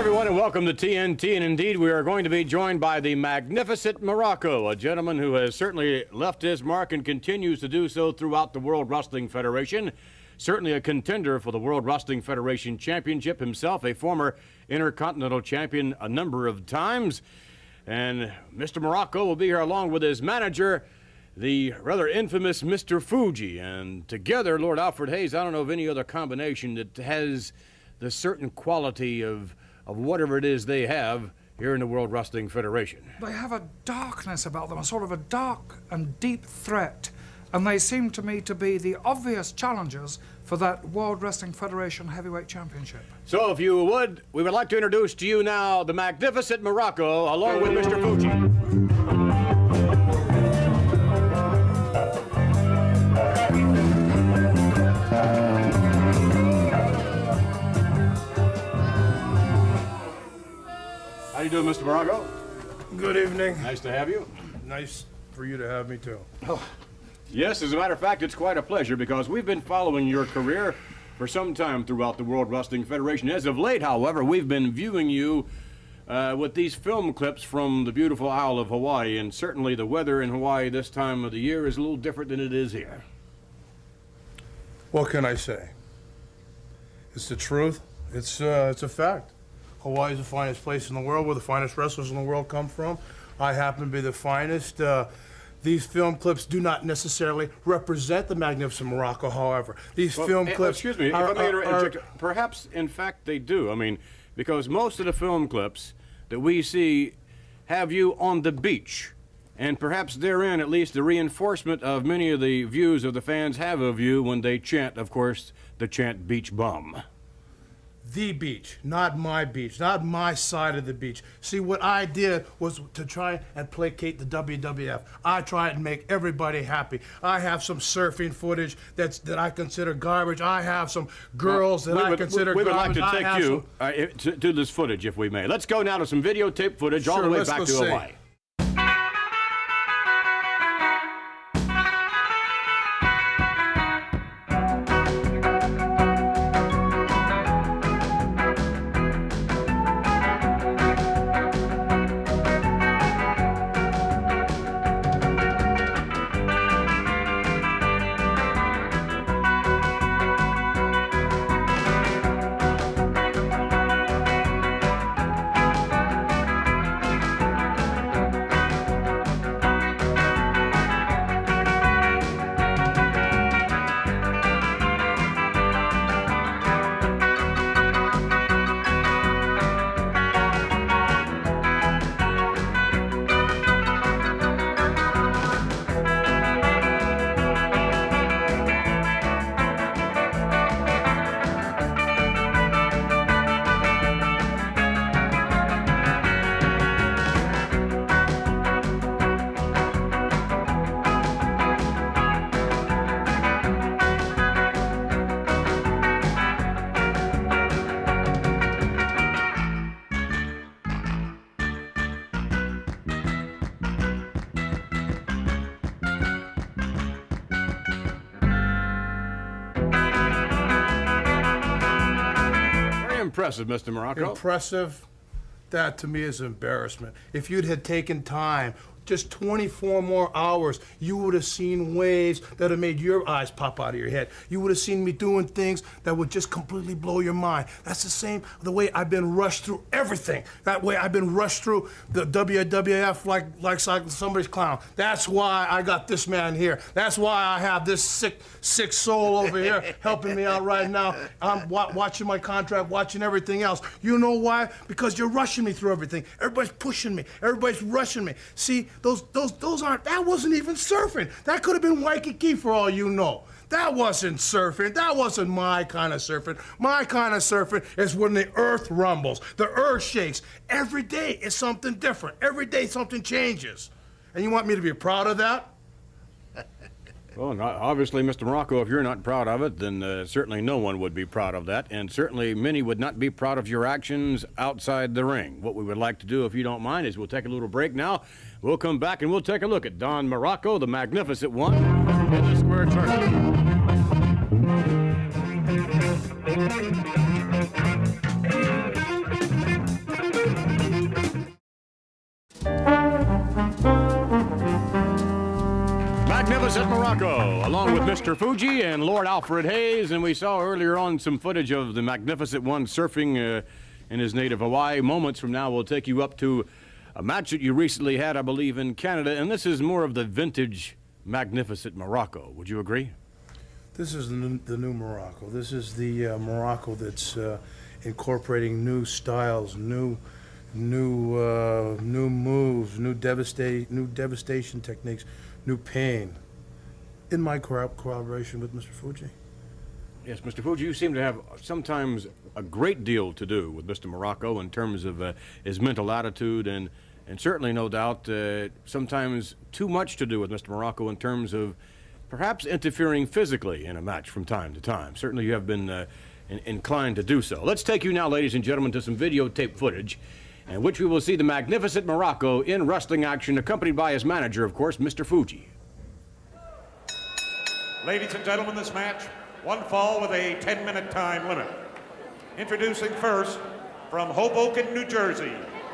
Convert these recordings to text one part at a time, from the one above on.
everyone, and welcome to TNT. And indeed, we are going to be joined by the magnificent Muraco, a gentleman who has certainly left his mark and continues to do so throughout the World Wrestling Federation. Certainly a contender for the World Wrestling Federation Championship himself, a former Intercontinental Champion a number of times. And Mr. Muraco will be here along with his manager, the rather infamous Mr. Fuji. And together, Lord Alfred Hayes, I don't know of any other combination that has the certain quality of whatever it is they have here in the World Wrestling Federation. They have a darkness about them, a sort of a dark and deep threat, and they seem to me to be the obvious challengers for that World Wrestling Federation Heavyweight Championship. So if you would, we would like to introduce to you now the magnificent Muraco, along with Mr. Fuji. How you doing, Mr. Muraco? Good evening. Nice to have you. Nice for you to have me, too. Oh, yes, as a matter of fact, it's quite a pleasure because we've been following your career for some time throughout the World Wrestling Federation. As of late, however, we've been viewing you with these film clips from the beautiful Isle of Hawaii, and certainly the weather in Hawaii this time of the year is a little different than it is here. What can I say? It's the truth. It's a fact. Hawaii is the finest place in the world, where the finest wrestlers in the world come from. I happen to be the finest. These film clips do not necessarily represent the magnificent Muraco, however. These film clips... Excuse me, if I may interject, perhaps, in fact, they do. I mean, because most of the film clips that we see have you on the beach, and perhaps therein, at least, the reinforcement of many of the views of the fans have of you when they chant, of course, the chant "Beach Bum." The beach, not my beach, not my side of the beach. See, what I did was to try and placate the WWF. I tried and make everybody happy. I have some surfing footage that I consider garbage. I have some girls that I consider garbage. We would like to take you to this footage, if we may. Let's go now to some videotape footage all the way back to Hawaii. Impressive, Mr. Muraco. Impressive. That, to me, is embarrassment. If you'd had taken time, just 24 more hours, you would have seen waves that have made your eyes pop out of your head. You would have seen me doing things that would just completely blow your mind. That's the way I've been rushed through everything. That way I've been rushed through the WWF like somebody's clown. That's why I got this man here. That's why I have this sick soul over here helping me out right now. I'm watching my contract, watching everything else. You know why? Because you're rushing me through everything. Everybody's pushing me. Everybody's rushing me. See, those aren't, that wasn't even surfing. That could have been Waikiki for all you know. That wasn't surfing. That wasn't my kind of surfing. My kind of surfing is when the earth rumbles, the earth shakes. Every day is something different. Every day something changes. And you want me to be proud of that? Well, obviously, Mr. Muraco, if you're not proud of it, then certainly no one would be proud of that, and certainly many would not be proud of your actions outside the ring. What we would like to do, if you don't mind, is we'll take a little break now. We'll come back and we'll take a look at Don Muraco, the magnificent one, in the square circle. Muraco, along with Mr. Fuji and Lord Alfred Hayes, and we saw earlier on some footage of the Magnificent One surfing in his native Hawaii. Moments from now, we'll take you up to a match that you recently had, I believe, in Canada, and this is more of the vintage Magnificent Muraco. Would you agree? This is the new Muraco. This is the Muraco that's incorporating new styles, new moves, new devastation techniques, new pain. In my collaboration with Mr. Fuji. Yes, Mr. Fuji, you seem to have sometimes a great deal to do with Mr. Muraco in terms of his mental attitude, and certainly, no doubt, sometimes too much to do with Mr. Muraco in terms of perhaps interfering physically in a match from time to time. Certainly you have been inclined to do so. Let's take you now, ladies and gentlemen, to some videotape footage in which we will see the Magnificent Muraco in wrestling action, accompanied by his manager, of course, Mr. Fuji. Ladies and gentlemen, this match, one fall with a 10-minute time limit. Introducing first, from Hoboken, New Jersey,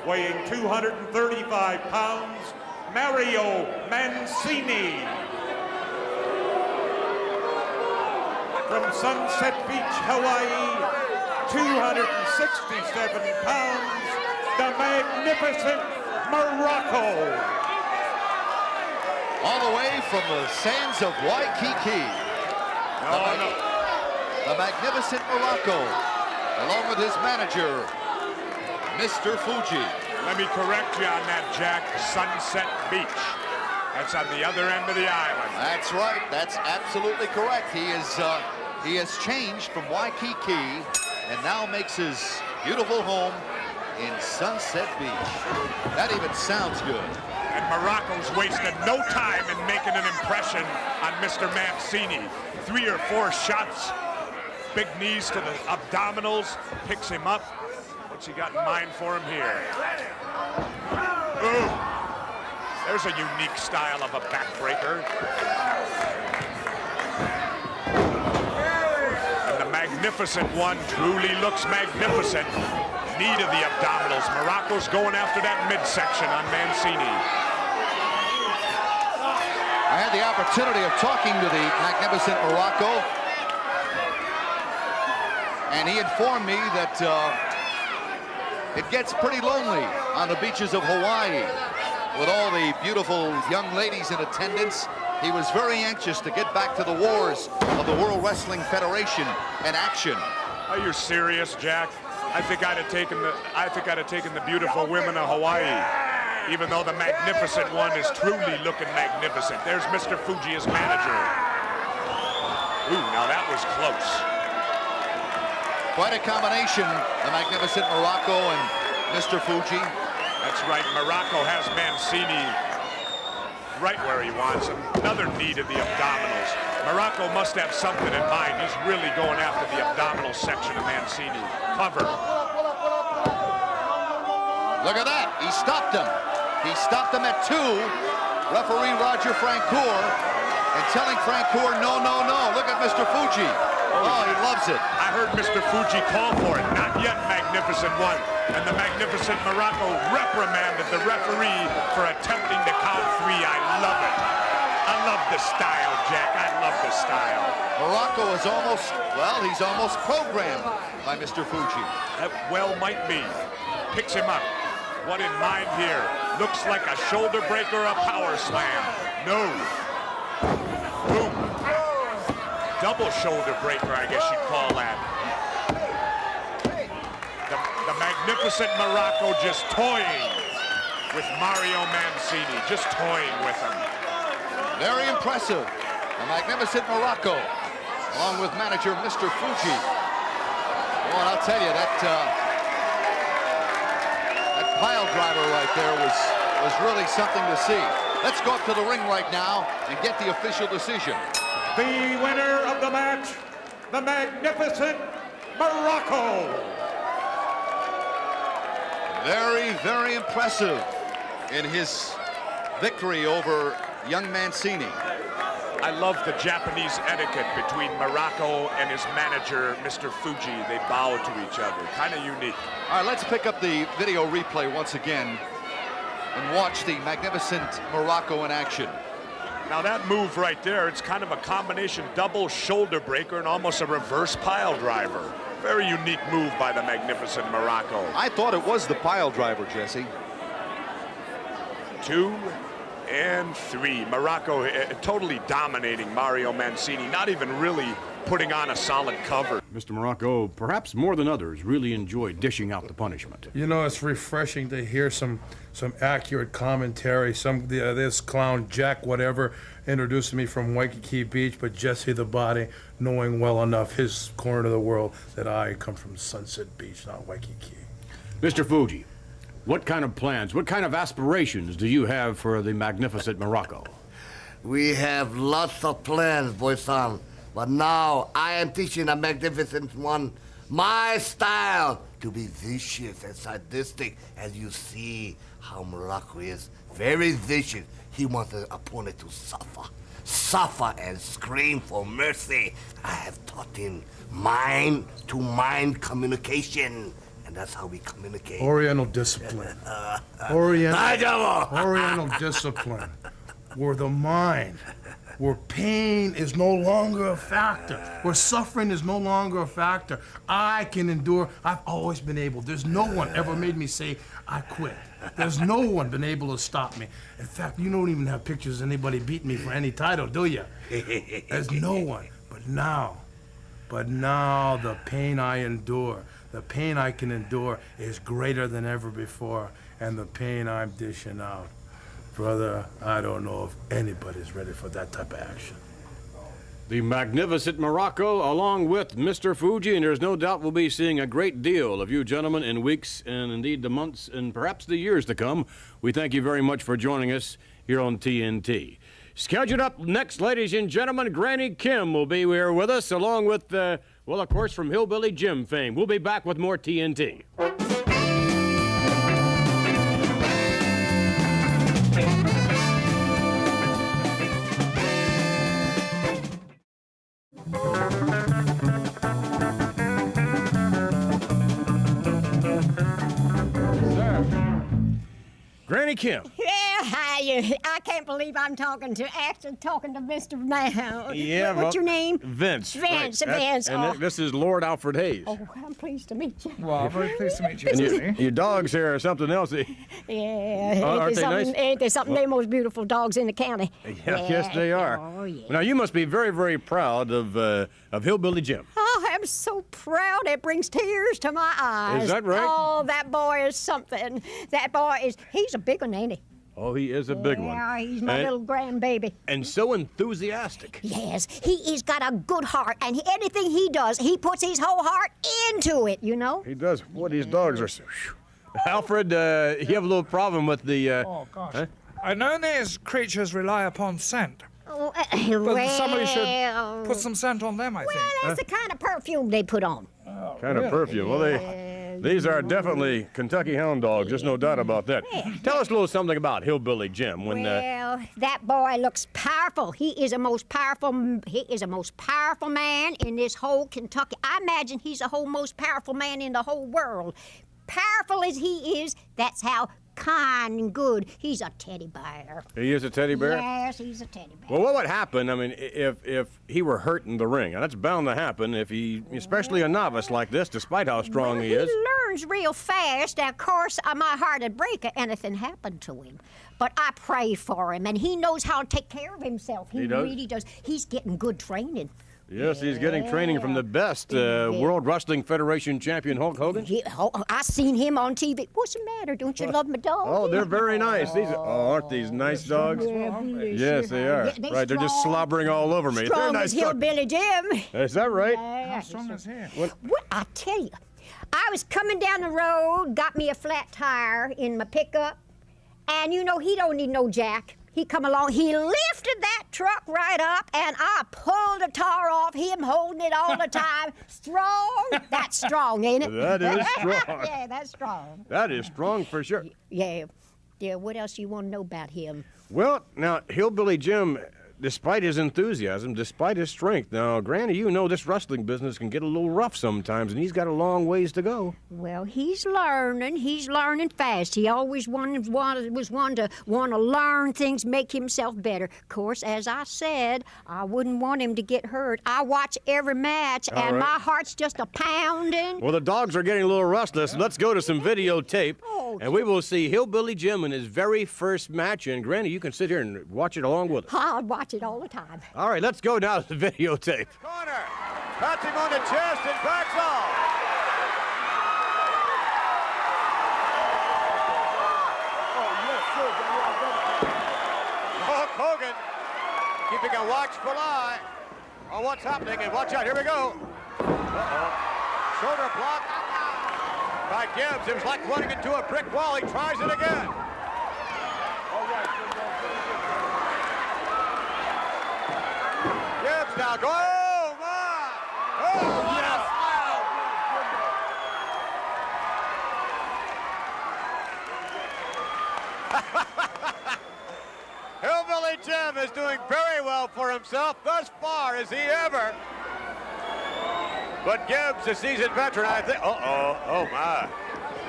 weighing 235 pounds, Mario Mancini. From Sunset Beach, Hawaii, 267 pounds, the Magnificent Muraco. All the way from the sands of Waikiki, the Magnificent Muraco, along with his manager, Mr. Fuji. Let me correct you on that, Jack. Sunset Beach. That's on the other end of the island. That's right. That's absolutely correct. He has changed from Waikiki and now makes his beautiful home in Sunset Beach. That even sounds good. And Muraco's wasted no time in making an impression on Mr. Mancini. 3 or 4 shots, big knees to the abdominals, picks him up. What's he got in mind for him here? Ooh, there's a unique style of a backbreaker. And the Magnificent One truly looks magnificent. Knee to the abdominals. Muraco's going after that midsection on Mancini. I had the opportunity of talking to the Magnificent Muraco, and he informed me that it gets pretty lonely on the beaches of Hawaii with all the beautiful young ladies in attendance. He was very anxious to get back to the wars of the World Wrestling Federation and action. Are you serious, Jack? I think I'd have taken the beautiful women of Hawaii, even though the Magnificent One is truly looking magnificent. There's Mr. Fuji, his manager. Ooh, now that was close. Quite a combination, the Magnificent Muraco and Mr. Fuji. That's right, Muraco has Mancini right where he wants him. Another knee to the abdominals. Muraco must have something in mind. He's really going after the abdominal section of Mancini. Cover. Look at that. He stopped him. He stopped him at 2. Referee Roger Francoeur and telling Francoeur, no, no, no. Look at Mr. Fuji. Oh, he loves it. I heard Mr. Fuji call for it. Not yet, Magnificent One. And the Magnificent Muraco reprimanded the referee for attempting to count 3. I love it. I love the style, Jack. I love the style. Muraco is almost, well, he's almost programmed by Mr. Fuji. That well might be. Picks him up. What in mind here? Looks like a shoulder breaker, a power slam. No. Boom. Double shoulder breaker, I guess you'd call that. The Magnificent Muraco just toying with Mario Mancini. Just toying with him. Very impressive. The Magnificent Muraco, along with manager Mr. Fuji. Oh, and I'll tell you, that pile driver right there was really something to see. Let's go up to the ring right now and get the official decision. The winner of the match, the Magnificent Muraco. Very, very impressive in his victory over young Mancini. I love the Japanese etiquette between Muraco and his manager, Mr. Fuji. They bow to each other. Kind of unique. All right, let's pick up the video replay once again and watch the Magnificent Muraco in action. Now that move right there, it's kind of a combination double shoulder breaker and almost a reverse pile driver. Very unique move by the magnificent Muraco. I thought it was the pile driver, Jesse. 2 and 3. Muraco totally dominating Mario Mancini, not even really putting on a solid cover. Mr. Muraco, perhaps more than others, really enjoyed dishing out the punishment. You know, it's refreshing to hear some accurate commentary. This clown Jack whatever introducing me from Waikiki Beach, but Jesse the Body knowing well enough his corner of the world that I come from Sunset Beach, not Waikiki. Mr. Fuji, what kind of plans, what kind of aspirations do you have for the magnificent Muraco? We have lots of plans, boy-son. But now I am teaching the magnificent one my style to be vicious and sadistic, as you see how Muraco is. Very vicious. He wants the opponent to suffer and scream for mercy. I have taught him mind-to-mind communication, and that's how we communicate. Oriental discipline. Oriental discipline. Where the mind, where pain is no longer a factor, where suffering is no longer a factor. I can endure. I've always been able. There's no one ever made me say, I quit. There's no one been able to stop me. In fact, you don't even have pictures of anybody beating me for any title, do you? There's no one. But now, the pain I endure, the pain I can endure is greater than ever before, and the pain I'm dishing out. Brother, I don't know if anybody's ready for that type of action. The magnificent Muraco, along with Mr. Fuji, and there's no doubt we'll be seeing a great deal of you gentlemen in weeks and indeed the months and perhaps the years to come. We thank you very much for joining us here on TNT. Scheduled up next, ladies and gentlemen, Granny Kim will be here with us, along with, well, of course, from Hillbilly Jim fame. We'll be back with more TNT. Granny Kim. Yeah, hi. I can't believe I'm actually talking to Mr. Mahon. Yeah, What's your name? Vince. Vince, Right. Vince. And this is Lord Alfred Hayes. Oh, I'm pleased to meet you. Well, I'm very pleased to meet you, And Jesse. your dogs here are something else. Yeah, aren't they nice? Ain't there something? They're the most beautiful dogs in the county. Yeah, yes, they are. Oh, yeah. Now, you must be very, very proud of Hillbilly Jim. Oh, I'm so proud. It brings tears to my eyes. Is that right? Oh, that boy is something. He's a big one, ain't he? Oh, he is a big one. Yeah, he's my little grandbaby. And so enthusiastic. Yes, he's got a good heart, and anything he does, he puts his whole heart into it, you know? He does. Boy, these dogs are so... Alfred, you have a little problem with the... Oh, gosh. Huh? I know these creatures rely upon scent, Oh, but somebody should put some scent on them, I think. Well, that's the kind of perfume they put on. Kind of perfume. Well, these are definitely Kentucky Hound dogs. There's no doubt about that. Tell us a little something about Hillbilly Jim. Well, that boy looks powerful. He is a most powerful man in this whole Kentucky. I imagine he's the most powerful man in the whole world. Powerful as he is, that's how kind and good. He's a teddy bear. He is a teddy bear? Yes, he's a teddy bear. Well, what would happen, I mean, if he were hurt in the ring? And that's bound to happen if he, especially a novice like this, despite how strong he is. He learns real fast. Now, of course, my heart would break if anything happened to him. But I pray for him, and he knows how to take care of himself. He does? really does. He's getting good training. Yes, he's getting training from the best World Wrestling Federation champion, Hulk Hogan. Yeah, I seen him on TV. What's the matter? Don't you love my dog? Oh, they're very nice. Aren't these nice dogs? Yes, they are. Yeah, Right, they're just slobbering all over me. They're Strong nice as dogs. Hillbilly Jim. Is that right? How strong is he? What I tell you, I was coming down the road, got me a flat tire in my pickup, and you know he don't need no jack. He come along, he lifted that truck right up, and I pulled the tar off him, holding it all the time. Strong? That's strong, ain't it? That is strong. Yeah, that's strong. That is strong for sure. Yeah. Yeah, what else you want to know about him? Well, now, Hillbilly Jim, despite his enthusiasm, despite his strength. Now, Granny, you know this wrestling business can get a little rough sometimes, and he's got a long ways to go. Well, he's learning. He's learning fast. He always was one to want to learn things, make himself better. Of course, as I said, I wouldn't want him to get hurt. I watch every match, and my heart's just a pounding. Well, the dogs are getting a little restless. Let's go to some videotape, and we will see Hillbilly Jim in his very first match. And, Granny, you can sit here and watch it along with us. I'll watch it all the time. All right, let's go now to the videotape. Corner, pats him on the chest and backs off. Hulk Hogan keeping a watchful eye on what's happening, and watch out, here we go. Shoulder block by Gibbs. It was like running into a brick wall. He tries it again. Gibbs now go. Oh, my. Oh, what a slam. Hillbilly Jim is doing very well for himself. Thus far, is he ever? But Gibbs, a seasoned veteran, I think. Oh my.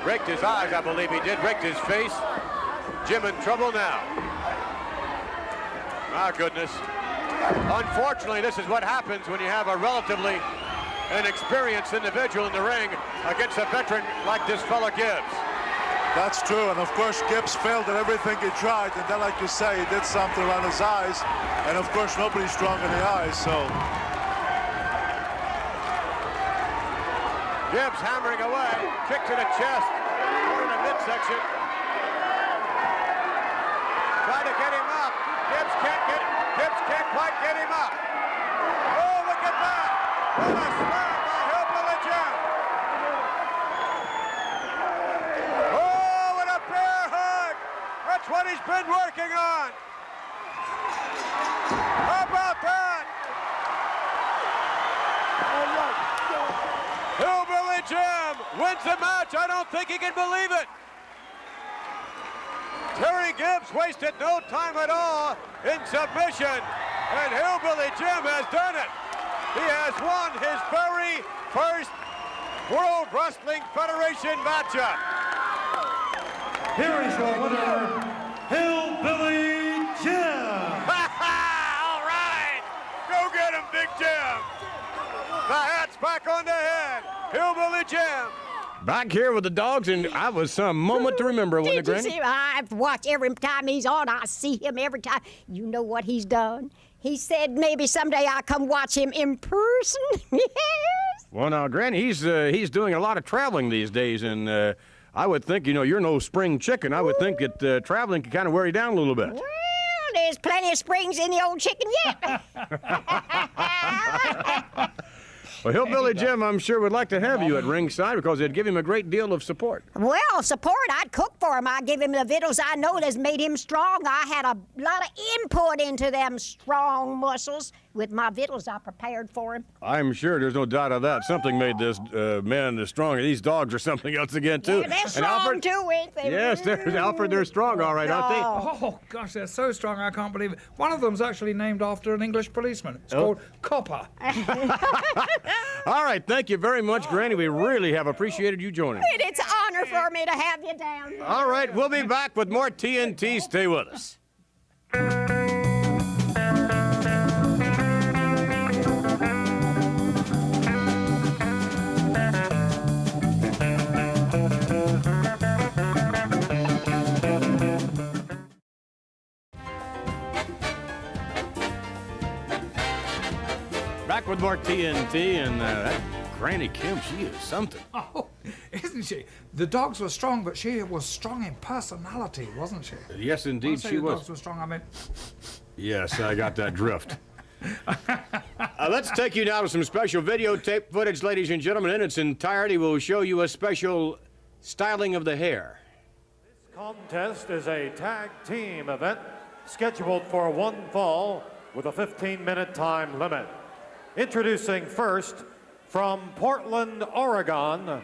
Raked his eyes, I believe he did. Raked his face. Jim in trouble now. My goodness. Unfortunately, this is what happens when you have a relatively inexperienced individual in the ring against a veteran like this fellow Gibbs. That's true, and of course Gibbs failed at everything he tried, and then, like you say, he did something around his eyes, and of course nobody's strong in the eyes, so. Gibbs hammering away, kick to the chest, or in the midsection. Try to get him up. Gibbs can't quite get him up. Oh, look at that! What a slam by Hillbilly Jim! Oh, what a bear hug! That's what he's been working on. How about that? Hillbilly Jim wins the match. I don't think he can believe it. Terry Gibbs wasted no time at all in submission, and Hillbilly Jim has done it. He has won his very first World Wrestling Federation matchup. Here is your winner, Hillbilly Jim. All right, go get him, Big Jim. The hat's back on the head. Hillbilly Jim. Back here with the dogs, and I was some moment to remember, wasn't it, Granny? I've watched every time he's on. I see him every time. You know what he's done? He said maybe someday I'll come watch him in person. Yes. Well, now, Granny, he's doing a lot of traveling these days, and I would think, you're no spring chicken. I would think that traveling can kind of wear you down a little bit. Well, there's plenty of springs in the old chicken yet. Well, Hillbilly Jim, I'm sure, would like to have you at ringside because it'd give him a great deal of support. Well, support, I'd cook for him. I'd give him the victuals I know that's made him strong. I had a lot of input into them strong muscles with my victuals I prepared for him. I'm sure there's no doubt of that. Something made this man strong. These dogs are something else again, too. Yeah, they're strong, Alfred, too, ain't they? Yes, Alfred, they're strong, all right, aren't they? Oh, gosh, they're so strong, I can't believe it. One of them's actually named after an English policeman. It's called Copper. All right, thank you very much, Granny. We really have appreciated you joining us. It's an honor for me to have you down. All right, we'll be back with more TNT. Stay with us. Back with more TNT, and that Granny Kim, she is something. Oh, isn't she? The dogs were strong, but she was strong in personality, wasn't she? Yes, indeed, she was. The dogs were strong, I mean... Yes, I got that drift. Let's take you now to some special videotape footage, ladies and gentlemen. In its entirety, we'll show you a special styling of the hair. This contest is a tag team event scheduled for one fall with a 15-minute time limit. Introducing first, from Portland, Oregon,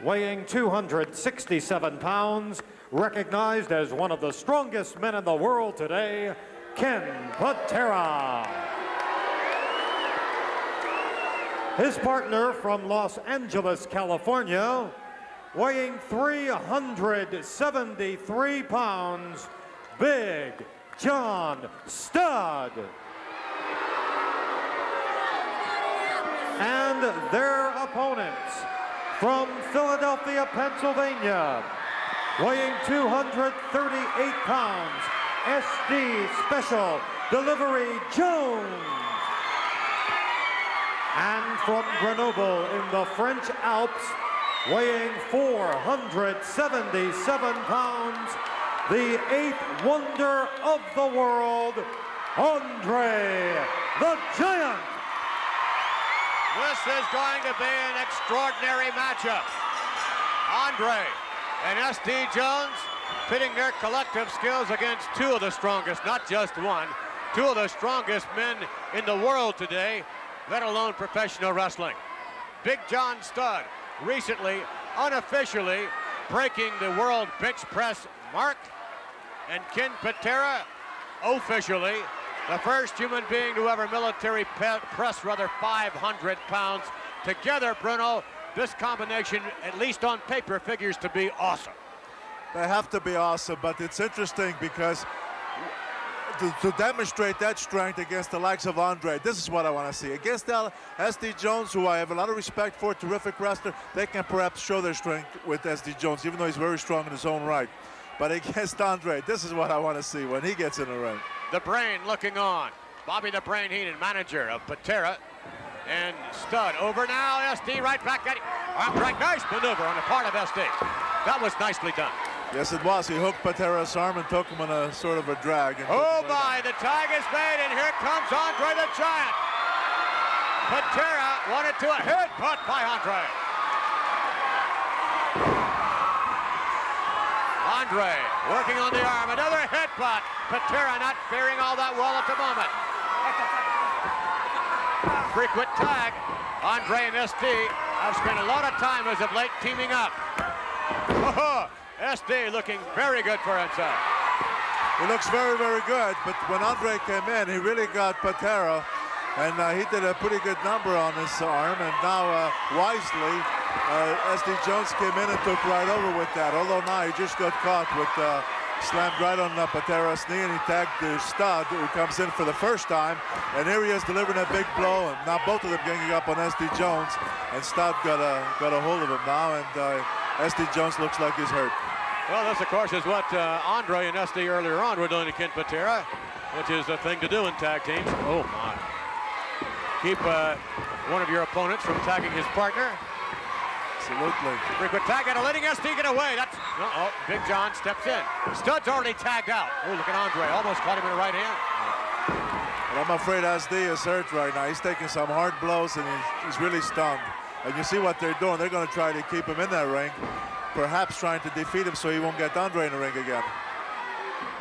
weighing 267 pounds, recognized as one of the strongest men in the world today, Ken Patera. His partner from Los Angeles, California, weighing 373 pounds, Big John Studd. And their opponents from Philadelphia, Pennsylvania, weighing 238 pounds, SD Special Delivery Jones. And from Grenoble in the French Alps, weighing 477 pounds, the 8th wonder of the world, Andre the Giant. This is going to be an extraordinary matchup. Andre and SD Jones pitting their collective skills against two of the strongest, not just one, two of the strongest men in the world today, let alone professional wrestling. Big John Studd recently, unofficially, breaking the world bench press mark, and Ken Patera, officially, the first human being to ever military press 500 pounds. Together, Bruno, this combination, at least on paper, figures to be awesome. They have to be awesome, but it's interesting because to demonstrate that strength against the likes of Andre, this is what I want to see. Against SD Jones, who I have a lot of respect for, terrific wrestler, they can perhaps show their strength with SD Jones, even though he's very strong in his own right. But against Andre, this is what I want to see when he gets in the ring. The Brain looking on. Bobby the Brain Heenan, manager of Patera. And Studd over now, SD right back at him. Arm drag, nice maneuver on the part of SD. That was nicely done. Yes, it was. He hooked Patera's arm and took him on a sort of a drag. Oh my, the tag is made, and here comes Andre the Giant. Patera wanted to a hit, but by Andre. Andre working on the arm, another hit, but Patera not faring all that well at the moment. Frequent tag. Andre and SD have spent a lot of time as of late teaming up. SD looking very good for himself. He looks very, very good, but when Andre came in, he really got Patera, and he did a pretty good number on his arm, and now wisely, SD Jones came in and took right over with that, although now he just got caught with slammed right on Patera's knee, and he tagged Studd, who comes in for the first time, and here he is delivering a big blow, and now both of them ganging up on SD Jones, and Studd got a hold of him now, and SD Jones looks like he's hurt. Well, this, of course, is what Andre and SD earlier on were doing to Ken Patera, which is a thing to do in tag teams. Oh, my. Keep one of your opponents from tagging his partner. Absolutely. Frequent tag and letting SD get away. That's, Big John steps in. Studd's already tagged out. Oh, look at Andre. Almost caught him in the right hand. But I'm afraid SD is hurt right now. He's taking some hard blows, and he's really stunned. And you see what they're doing. They're going to try to keep him in that ring, perhaps trying to defeat him so he won't get Andre in the ring again.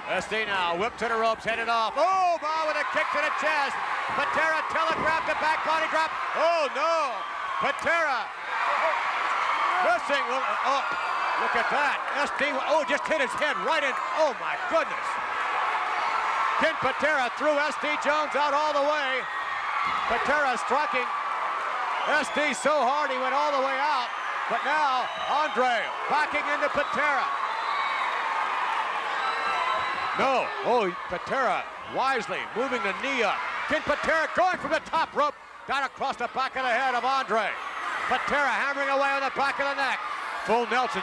SD now, whip to the ropes, headed off. Oh, ball with a kick to the chest. Patera telegraphed the back body drop. Oh, no. Patera missing. Oh, look at that. SD, just hit his head right in. Oh, my goodness. Ken Patera threw SD Jones out all the way. Patera striking SD so hard he went all the way out, but now Andre backing into Patera. No, Patera wisely moving the knee up. Ken Patera going from the top rope, down across the back of the head of Andre. Patera hammering away on the back of the neck. Full Nelson.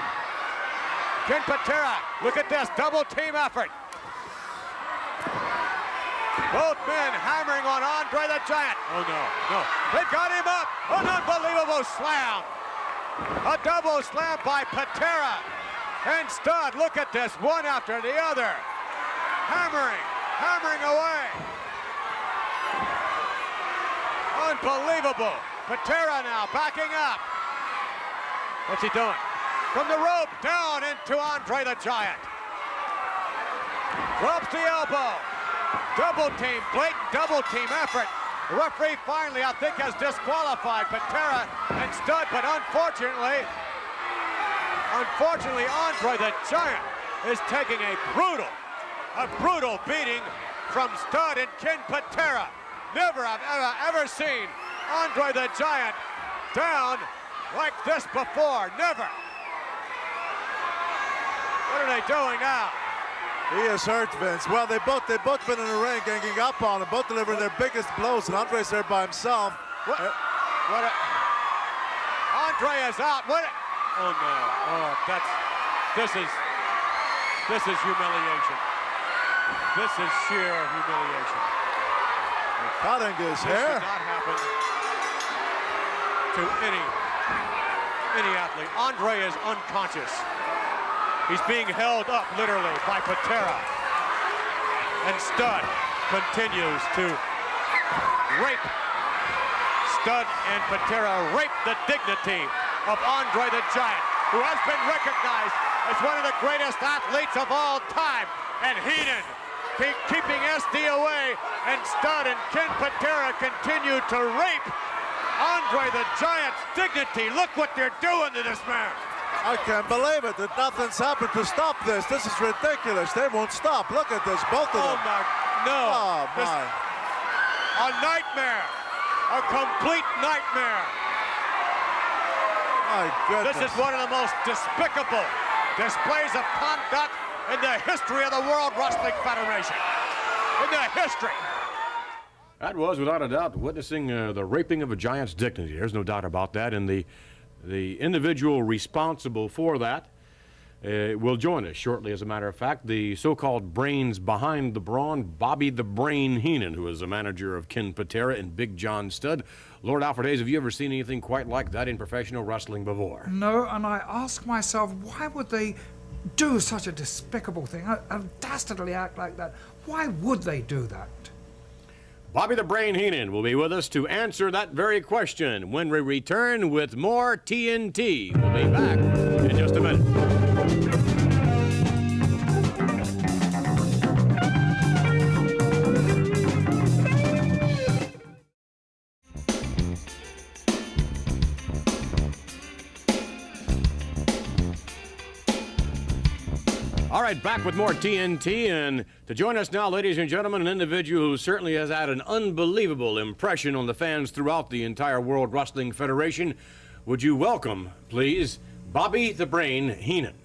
Ken Patera, look at this, double team effort. Both men hammering on Andre the Giant. Oh, no. They got him up. An unbelievable slam. A double slam by Patera. And Studd, look at this, one after the other. Hammering away. Unbelievable. Patera now backing up. What's he doing? From the rope down into Andre the Giant. Drops the elbow. Double team, blatant double team effort. The referee finally, I think, has disqualified Patera and Studd, but unfortunately, Andre the Giant is taking a brutal beating from Stud and Ken Patera. Never have ever seen Andre the Giant down like this before. Never. What are they doing now? He is hurt, Vince. Well, they both been in the ring, ganging up on him, both delivering their biggest blows, and Andre's there by himself. Andre is out. Oh no! Oh, this is humiliation. This is sheer humiliation. Cutting his hair. This should not happen to any athlete. Andre is unconscious. He's being held up literally by Patera. And Stud continues to rape. Stud and Patera rape the dignity of Andre the Giant, who has been recognized as one of the greatest athletes of all time. And Heenan keeping SD away, and Stud and Ken Patera continue to rape Andre the Giant's dignity. Look what they're doing to this man. I can't believe it that nothing's happened to stop this. This is ridiculous. They won't stop. Look at this, both of them. Oh my, no. Oh my. A nightmare. A complete nightmare. My goodness. This is one of the most despicable displays of conduct in the history of the World Wrestling Federation. In the history. That was, without a doubt, witnessing the raping of a giant's dignity. There's no doubt about that. And the individual responsible for that will join us shortly, as a matter of fact. The so-called brains behind the brawn, Bobby the Brain Heenan, who is the manager of Ken Patera and Big John Studd. Lord Alfred Hayes, have you ever seen anything quite like that in professional wrestling before? No, and I ask myself, why would they do such a despicable thing, a dastardly act like that? Why would they do that? Bobby the Brain Heenan will be with us to answer that very question when we return with more TNT. We'll be back in just a minute. All right, back with more TNT, and to join us now, ladies and gentlemen, an individual who certainly has had an unbelievable impression on the fans throughout the entire World Wrestling Federation. Would you welcome, please, Bobby the Brain Heenan.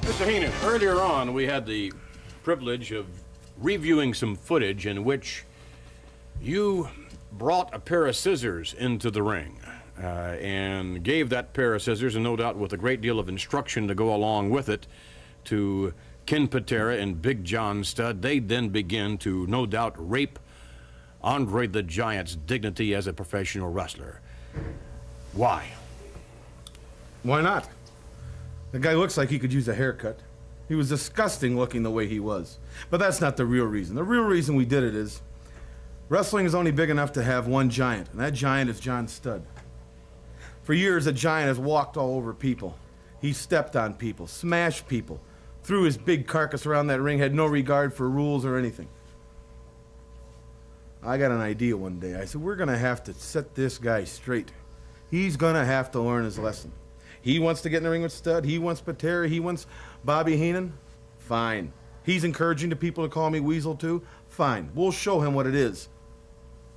Mr. Heenan, earlier on we had the privilege of reviewing some footage in which you brought a pair of scissors into the ring and gave that pair of scissors, and no doubt with a great deal of instruction to go along with it, to Ken Patera and Big John Studd. They then begin to, no doubt, rape Andre the Giant's dignity as a professional wrestler. Why? Why not? The guy looks like he could use a haircut. He was disgusting looking the way he was. But that's not the real reason. The real reason we did it is wrestling is only big enough to have one giant, and that giant is John Studd. For years, the giant has walked all over people. He stepped on people, smashed people, threw his big carcass around that ring, had no regard for rules or anything. I got an idea one day. I said, we're going to have to set this guy straight. He's going to have to learn his lesson. He wants to get in the ring with Studd. He wants Patera. He wants Bobby Heenan. Fine. He's encouraging the people to call me Weasel too. Fine. We'll show him what it is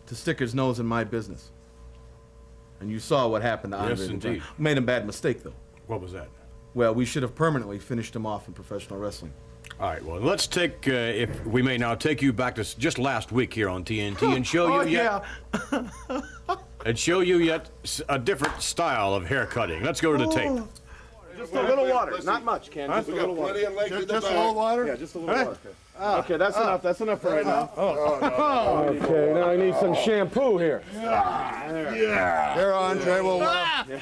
to stick his nose in my business. And you saw what happened to Andre. Yes, indeed. Made a bad mistake, though. What was that? Well, we should have permanently finished him off in professional wrestling. All right, well, let's take, if we may now, take you back to just last week here on TNT and show you yet... and show you yet a different style of hair cutting. Let's go to the tape. Just a little water, not much, Ken. Just a little water. Just a little water? Yeah, just a little water. Okay, that's enough. That's enough for right now. Okay, now I need some shampoo here. Here, Andre, we'll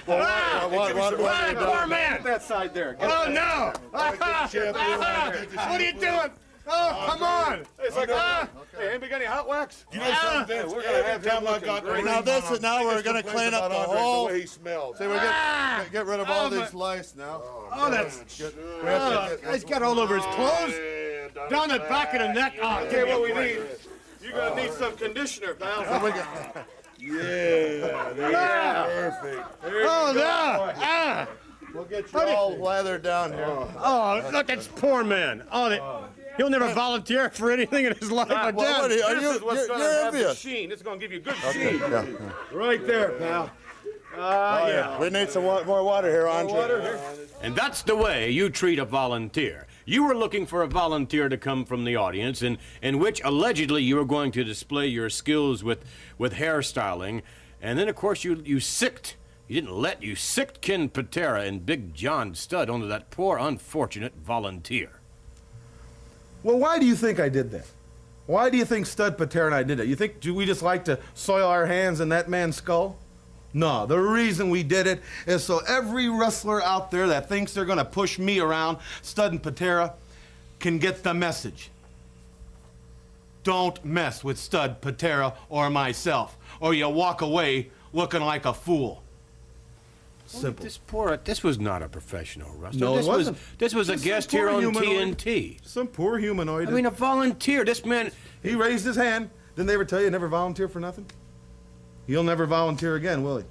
Poor man! Get that side there. Oh, no! What are you doing? Oh, come on! It's like, hey, anybody got any hot wax? You know something, Vince? We're gonna have him looking great. Now we're gonna clean up the whole. The way he smells. See, we get rid of all these lice now. Oh, that's... He's got all over his clothes. Down the back of the neck. Oh, Okay, what we need. You're gonna need some conditioner, pal. Yeah, perfect. Oh, We'll get you all lathered down here. Oh, look, that's poor man. He'll never volunteer for anything in his life again. This is what's gonna have the sheen. This is gonna give you good sheen. Yeah. Right there, pal. Yeah. We need some more water here, Andre. And that's the way you treat a volunteer. You were looking for a volunteer to come from the audience, in which allegedly you were going to display your skills with hairstyling, and then of course you sicked. You sicked Ken Patera and Big John Studd onto that poor unfortunate volunteer. Well, why do you think I did that? Why do you think Studd, Patera, and I did it? You think we just like to soil our hands in that man's skull? No, the reason we did it is so every wrestler out there that thinks they're gonna push me around, Studd and Patera, can get the message. Don't mess with Studd, Patera, or myself, or you walk away looking like a fool. Simple. This was not a professional wrestler. No, it wasn't. This was a guest here on TNT. Some poor humanoid. I mean, a volunteer. This man... He raised his hand. Didn't they ever tell you never volunteer for nothing? He'll never volunteer again, will he?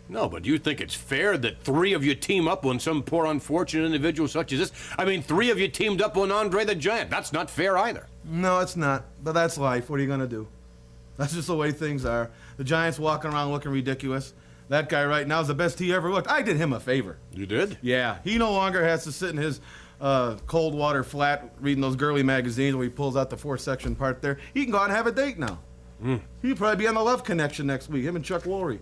No, but do you think it's fair that three of you team up on some poor unfortunate individual such as this? I mean, three of you teamed up on Andre the Giant. That's not fair either. No, it's not. But that's life. What are you going to do? That's just the way things are. The Giant's walking around looking ridiculous. That guy right now is the best he ever looked. I did him a favor. You did? Yeah. He no longer has to sit in his cold water flat reading those girly magazines where he pulls out the 4-section part there. He can go out and have a date now. He'll probably be on the Love Connection next week, him and Chuck Lorre.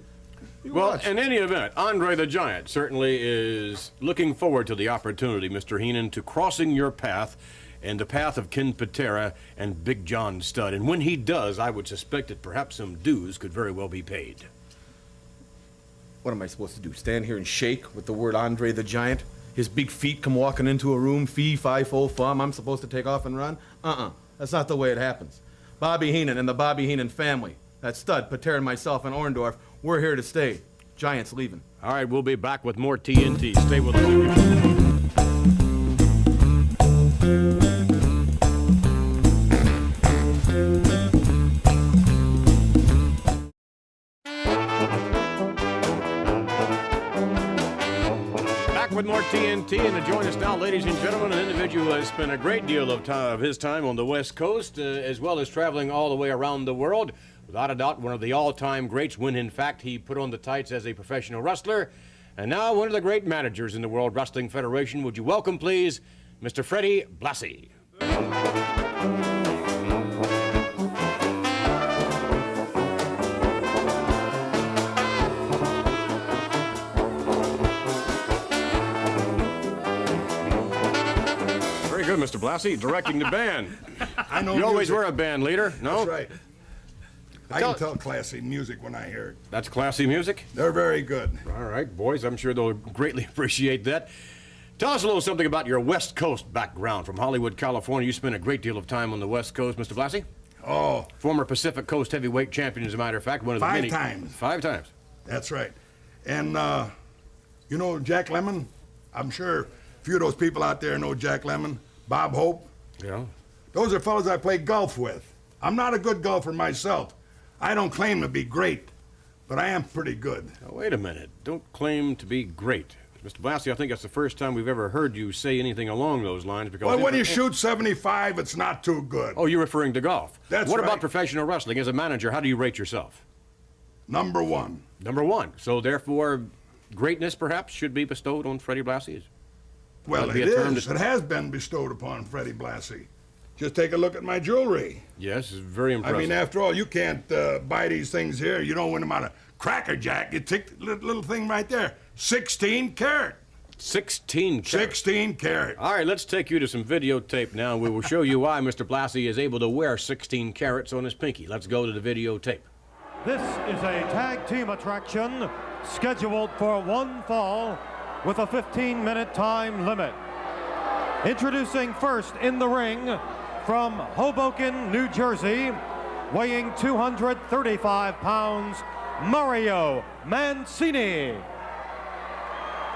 Well, in any event, Andre the Giant certainly is looking forward to the opportunity, Mr. Heenan, to crossing your path and the path of Ken Patera and Big John Studd. And when he does, I would suspect that perhaps some dues could very well be paid. What am I supposed to do? Stand here and shake with the word Andre the Giant? His big feet come walking into a room, fee, fi, fo, fum. I'm supposed to take off and run? That's not the way it happens. Bobby Heenan and the Bobby Heenan family. That's Studd, Patera, and myself, and Orndorff. We're here to stay. Giant's leaving. All right, we'll be back with more TNT. Stay with us. With more TNT, and to join us now, ladies and gentlemen, an individual who has spent a great deal of his time on the West Coast, as well as traveling all the way around the world. Without a doubt, one of the all-time greats when, in fact, he put on the tights as a professional wrestler. And now, one of the great managers in the World Wrestling Federation. Would you welcome, please, Mr. Freddie Blassie. Good, Mr. Blassie, directing the band. I know you always were a band leader, no? That's right. I can tell classy music when I hear it. That's classy music? They're very good. All right, boys, I'm sure they'll greatly appreciate that. Tell us a little something about your West Coast background. From Hollywood, California, you spent a great deal of time on the West Coast, Mr. Blassie? Oh. Former Pacific Coast heavyweight champion, as a matter of fact. One of the many. 5 times. 5 times. That's right. And, you know Jack Lemmon? I'm sure a few of those people out there know Jack Lemmon. Bob Hope. Yeah. Those are fellas I play golf with. I'm not a good golfer myself. I don't claim to be great, but I am pretty good. Now, wait a minute. Don't claim to be great. Mr. Blassie, I think that's the first time we've ever heard you say anything along those lines. Because well, when you shoot 75, it's not too good. Oh, you're referring to golf. That's What right. about professional wrestling? As a manager, how do you rate yourself? Number 1. Number 1. So, therefore, greatness, perhaps, should be bestowed on Freddie Blassie? Well, it is. It has been bestowed upon Freddie Blassie. Just take a look at my jewelry. Yes, it's very impressive. I mean, after all, you can't buy these things here. You don't win them out of Cracker Jack. You take the little thing right there. 16 karat. 16 karat. 16 karat. All right, let's take you to some videotape now, and we will show you why Mr. Blassie is able to wear 16 carats on his pinky. Let's go to the videotape. This is a tag team attraction scheduled for 1 fall with a 15-minute time limit. Introducing first in the ring from Hoboken, New Jersey, weighing 235 pounds, Mario Mancini.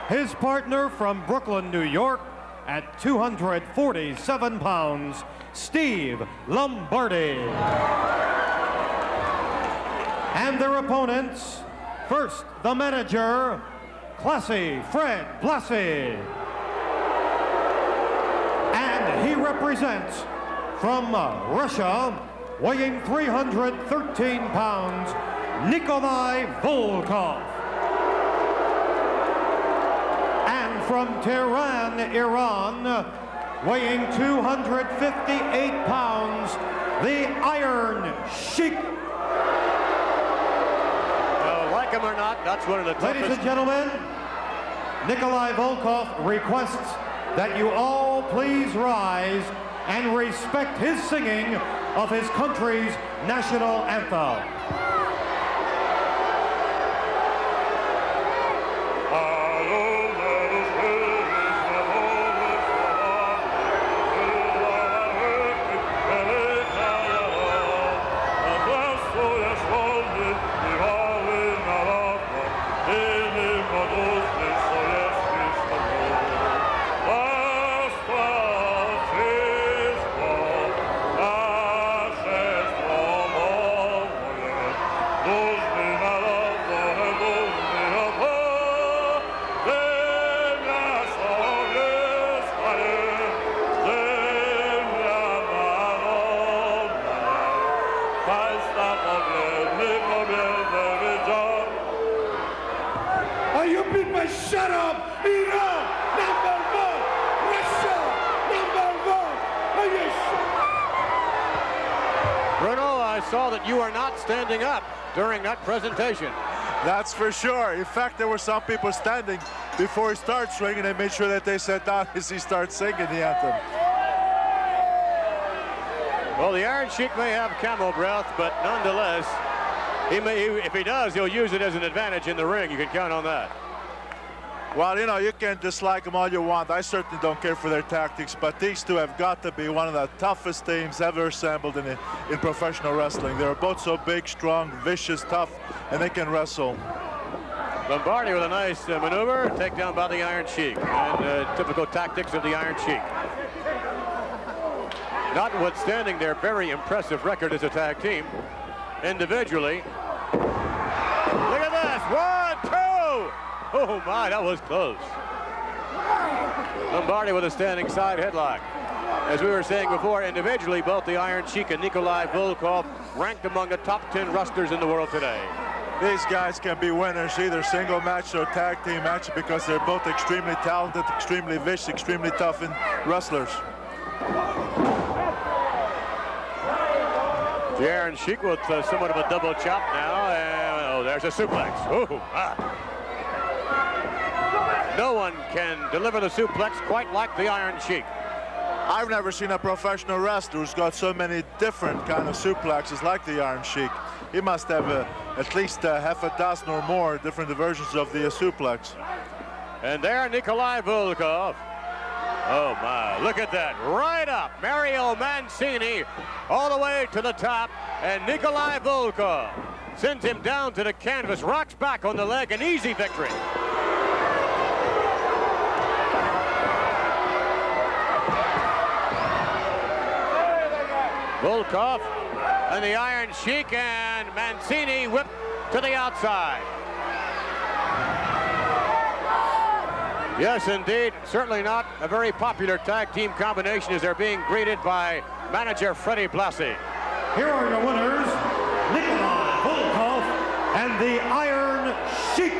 His partner from Brooklyn, New York, at 247 pounds, Steve Lombardi. And their opponents, first, the manager, Classy Fred Blassie. And he represents, from Russia, weighing 313 pounds, Nikolai Volkoff. And from Tehran, Iran, weighing 258 pounds, the Iron Shiek. Like him or not, that's one of the toughest. Ladies and gentlemen, Nikolai Volkoff requests that you all please rise and respect his singing of his country's national anthem. Shut up! Iran, number one! Russia, number one! Bruno, I saw that you are not standing up during that presentation. That's for sure. In fact, there were some people standing before he starts swinging and made sure that they sat down as he starts singing the anthem. Well, the Iron Sheik may have camel breath, but nonetheless, if he does, he'll use it as an advantage in the ring. You can count on that. Well, you know, you can dislike them all you want. I certainly don't care for their tactics, but these two have got to be one of the toughest teams ever assembled in professional wrestling. They're both so big, strong, vicious, tough, and they can wrestle. Lombardi with a nice maneuver, takedown by the Iron Sheik, and typical tactics of the Iron Sheik. Notwithstanding their very impressive record as a tag team, individually. Look at this, 1, 2! Oh my, that was close. Lombardi with a standing side headlock. As we were saying before, individually, both the Iron Sheik and Nikolai Volkoff ranked among the top 10 wrestlers in the world today. These guys can be winners, either single match or tag team match, because they're both extremely talented, extremely vicious, extremely tough wrestlers. The Iron Sheik with somewhat of a double chop now, and oh, there's a suplex. Oh, ah. No one can deliver the suplex quite like the Iron Sheik. I've never seen a professional wrestler who's got so many different kind of suplexes like the Iron Sheik. He must have at least half a dozen or more different versions of the suplex. And there, Nikolai Volkoff. Oh my, look at that, right up. Mario Mancini all the way to the top, and Nikolai Volkoff sends him down to the canvas, rocks back on the leg, an easy victory. Volkoff and the Iron Sheik, and Mancini whipped to the outside. Yes, indeed, certainly not a very popular tag team combination as they're being greeted by manager Freddie Blassie. Here are your winners, Nikolai Volkoff and the Iron Sheik.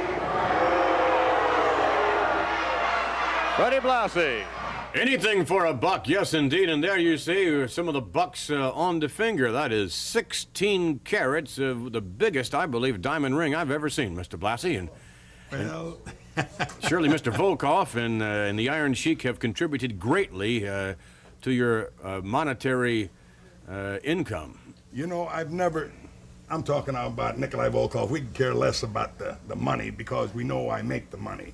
Freddie Blassie. Anything for a buck, yes indeed, and there you see some of the bucks on the finger. That is 16 carats of the biggest, I believe, diamond ring I've ever seen, Mr. Blassie. And surely Mr. Volkoff and the Iron Sheik have contributed greatly to your monetary income. You know, I'm talking now about Nikolai Volkoff. We can care less about the money because we know I make the money.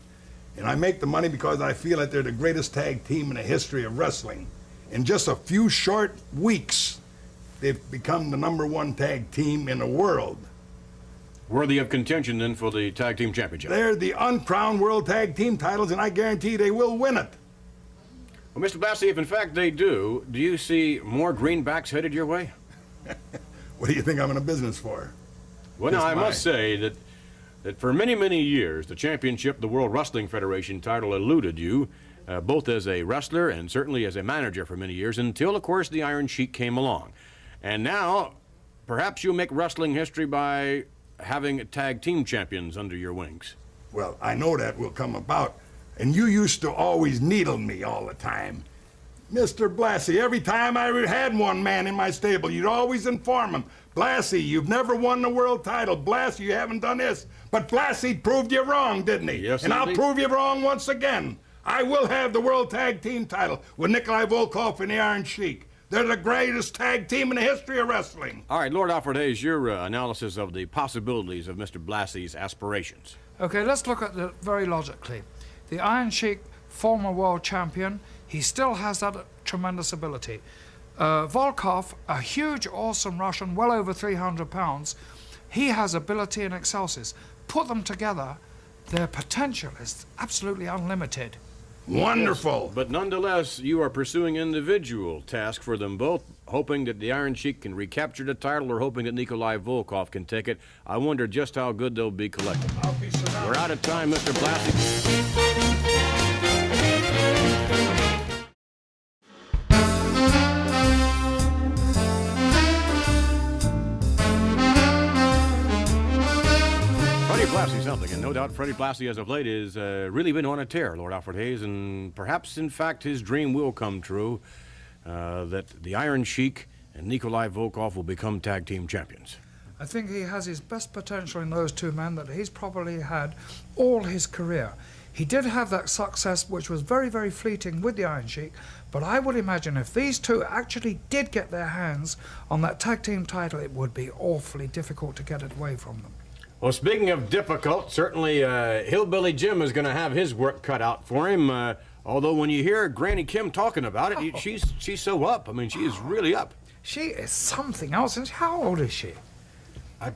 And I make the money because I feel that they're the greatest tag team in the history of wrestling. In just a few short weeks, they've become the #1 tag team in the world. Worthy of contention, then, for the tag team championship. They're the uncrowned world tag team titles, and I guarantee they will win it. Well, Mr. Blassie, if in fact they do you see more greenbacks headed your way? What do you think I'm in a business for? Well, now, I must say that for many, many years, the championship, the World Wrestling Federation title, eluded you, both as a wrestler and certainly as a manager for many years, until, of course, the Iron Sheik came along. And now, perhaps you'll make wrestling history by having tag team champions under your wings. Well, I know that will come about. And you used to always needle me all the time. Mr. Blassie, every time I had one man in my stable, you'd always inform him, Blassie, you've never won the world title. Blassie, you haven't done this. But Blassie proved you wrong, didn't he? Yes, and indeed. I'll prove you wrong once again. I will have the world tag team title with Nikolai Volkoff and the Iron Sheik. They're the greatest tag team in the history of wrestling. All right, Lord Alfred Hayes, your analysis of the possibilities of Mr. Blassie's aspirations. Okay, let's look at it very logically. The Iron Sheik, former world champion, he still has that tremendous ability. Volkoff, a huge, awesome Russian, well over 300 pounds, he has ability and excelsis. Put them together, their potential is absolutely unlimited. Wonderful. Yes, but nonetheless, you are pursuing individual tasks for them both, hoping that the Iron Sheik can recapture the title or hoping that Nikolai Volkoff can take it. I wonder just how good they'll be collectively. We're out of time, Mr. Blassie. Blassie something, and no doubt Freddie Blassie as of late has really been on a tear, Lord Alfred Hayes, and perhaps in fact his dream will come true, that the Iron Sheik and Nikolai Volkoff will become tag team champions. I think he has his best potential in those two men that he's probably had all his career. He did have that success which was very, very fleeting with the Iron Sheik, but I would imagine if these two actually did get their hands on that tag team title, it would be awfully difficult to get it away from them. Well, speaking of difficult, certainly Hillbilly Jim is going to have his work cut out for him. Although when you hear Granny Kim talking about it, she's so up. I mean, she is really up. She is something else. And how old is she? I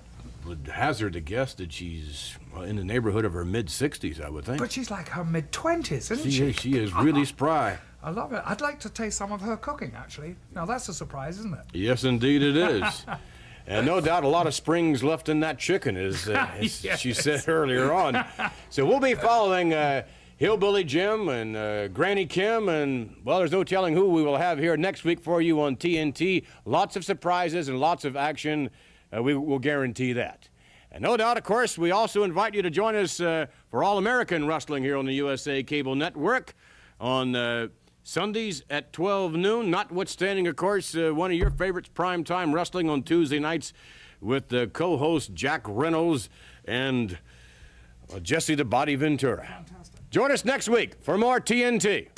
would hazard a guess that she's in the neighborhood of her mid-60s, I would think. But she's like her mid-20s, isn't she? She is really spry. I love it. I'd like to taste some of her cooking, actually. Now, that's a surprise, isn't it? Yes, indeed it is. And no doubt a lot of springs left in that chicken, as Yes. she said earlier on. So we'll be following Hillbilly Jim and Granny Kim, and, well, there's no telling who we will have here next week for you on TNT. Lots of surprises and lots of action. We will guarantee that. And no doubt, of course, we also invite you to join us for All-American Wrestling here on the USA Cable Network on Sundays at 12 noon, notwithstanding, of course, one of your favorites, primetime wrestling on Tuesday nights with the co-host Jack Reynolds and Jesse the Body Ventura. Fantastic. Join us next week for more TNT.